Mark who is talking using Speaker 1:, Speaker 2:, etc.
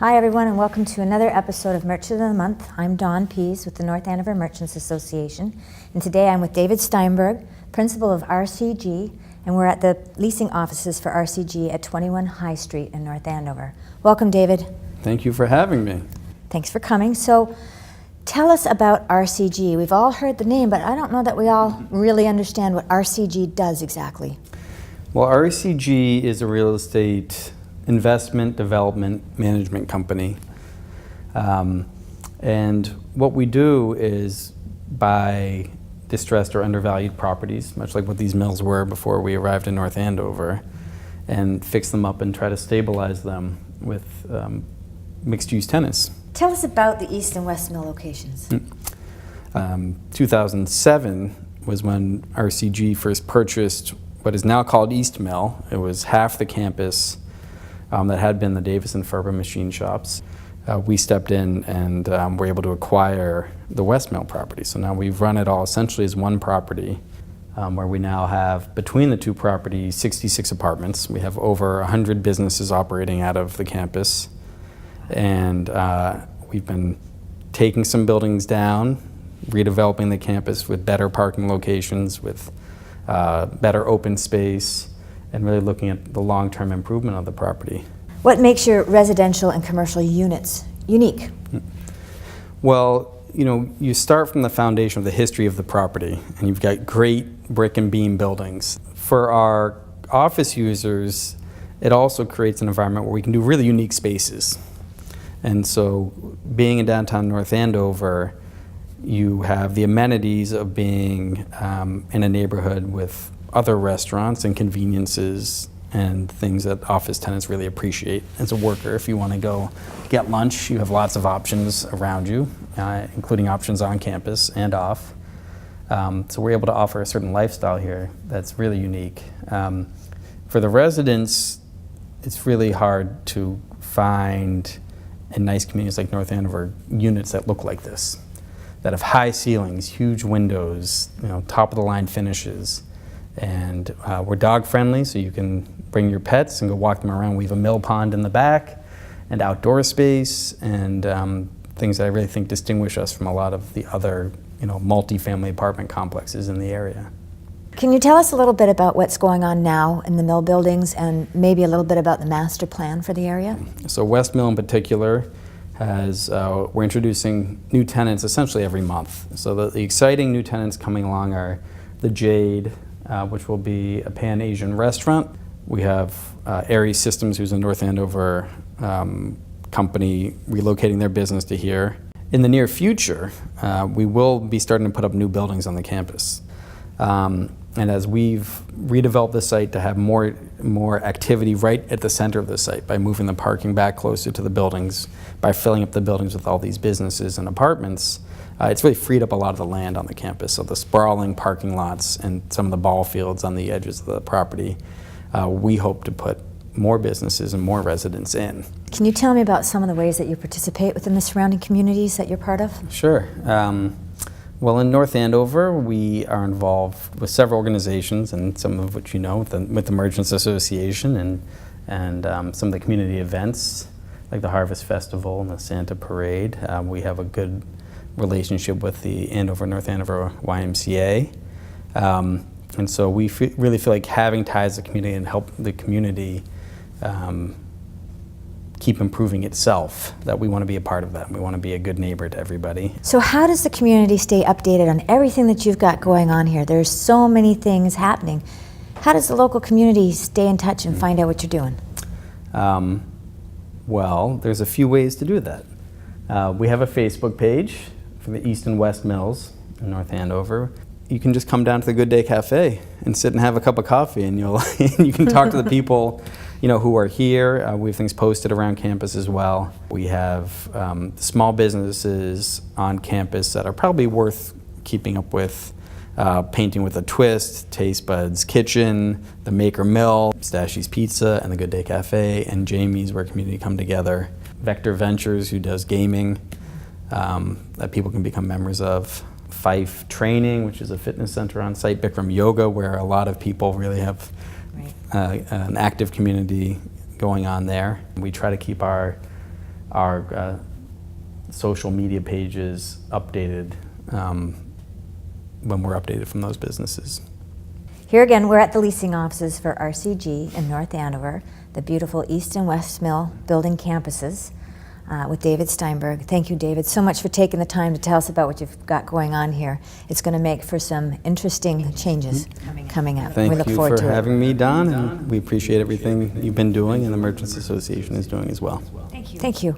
Speaker 1: Hi everyone, and welcome to another episode of Merchant of the Month. I'm Dawn Pease with the North Andover Merchants Association, and today I'm with David Steinberg, principal of RCG, and we're at the leasing offices for RCG at 21 High Street in North Andover. Welcome, David.
Speaker 2: Thank you for having me.
Speaker 1: Thanks for coming. So, tell us about RCG. We've all heard the name, but I don't know that we all really understand what RCG does exactly.
Speaker 2: Well, RCG is a real estate investment development management company. And what we do is buy distressed or undervalued properties, much like what these mills were before we arrived in North Andover, and fix them up and try to stabilize them with mixed-use tenants.
Speaker 1: Tell us about the East and West Mill locations.
Speaker 2: 2007 was when RCG first purchased what is now called East Mill. It was half the campus that had been the Davis and Ferber machine shops. We stepped in and were able to acquire the West Mill property. So now we've run it all essentially as one property, where we now have, between the two properties, 66 apartments. We have over 100 businesses operating out of the campus. And we've been taking some buildings down, redeveloping the campus with better parking locations, with better open space, and really looking at the long-term improvement of the property.
Speaker 1: What makes your residential and commercial units unique?
Speaker 2: Well, you start from the foundation of the history of the property, and you've got great brick and beam buildings. For our office users, it also creates an environment where we can do really unique spaces. And so, being in downtown North Andover, you have the amenities of being in a neighborhood with other restaurants and conveniences and things that office tenants really appreciate. As a worker, if you want to go get lunch, you have lots of options around you, including options on campus and off. So we're able to offer a certain lifestyle here that's really unique. For the residents, it's really hard to find in nice communities like North Andover units that look like this, that have high ceilings, huge windows, top of the line finishes. And we're dog friendly, so you can bring your pets and go walk them around. We have a mill pond in the back and outdoor space and things that I really think distinguish us from a lot of the other multi-family apartment complexes in the area.
Speaker 1: Can you tell us a little bit about what's going on now in the mill buildings and maybe a little bit about the master plan for the area?
Speaker 2: So West Mill in particular has, we're introducing new tenants essentially every month. So the exciting new tenants coming along are the Jade, which will be a Pan-Asian restaurant. We have Aries Systems, who's a North Andover company, relocating their business to here. In the near future, we will be starting to put up new buildings on the campus. And as we've redeveloped the site to have more activity right at the center of the site by moving the parking back closer to the buildings, by filling up the buildings with all these businesses and apartments, it's really freed up a lot of the land on the campus. So the sprawling parking lots and some of the ball fields on the edges of the property, we hope to put more businesses and more residents in.
Speaker 1: Can you tell me about some of the ways that you participate within the surrounding communities that you're part of?
Speaker 2: Sure. Well, in North Andover, we are involved with several organizations, and some of which with the Merchants Association and some of the community events, like the Harvest Festival and the Santa Parade. We have a good relationship with the North Andover YMCA. And so we really feel like having ties to the community and help the community keep improving itself, that we want to be a part of that. We want to be a good neighbor to everybody.
Speaker 1: So how does the community stay updated on everything that you've got going on here? There's so many things happening. How does the local community stay in touch and find out what you're doing?
Speaker 2: Well, there's a few ways to do that. We have a Facebook page for the East and West Mills in North Andover. You can just come down to the Good Day Cafe and sit and have a cup of coffee, and you can talk to the people who are here. We have things posted around campus as well. We have small businesses on campus that are probably worth keeping up with. Painting with a Twist, Taste Buds Kitchen, the Maker Mill, Stashy's Pizza, and the Good Day Cafe, and Jamie's, where community come together. Vector Ventures, who does gaming that people can become members of. Fife Training, which is a fitness center on site. Bikram Yoga, where a lot of people really have an active community going on there. We try to keep our our social media pages updated when we're updated from those businesses.
Speaker 1: Here again, we're at the leasing offices for RCG in North Andover, the beautiful East and West Mill building campuses, with David Steinberg. Thank you, David, so much for taking the time to tell us about what you've got going on here. It's going to make for some interesting changes coming up.
Speaker 2: Thank
Speaker 1: we look
Speaker 2: you
Speaker 1: forward
Speaker 2: for
Speaker 1: to
Speaker 2: having me, Don, and we appreciate everything you've been doing and the Merchants Association is doing as well.
Speaker 1: Thank you.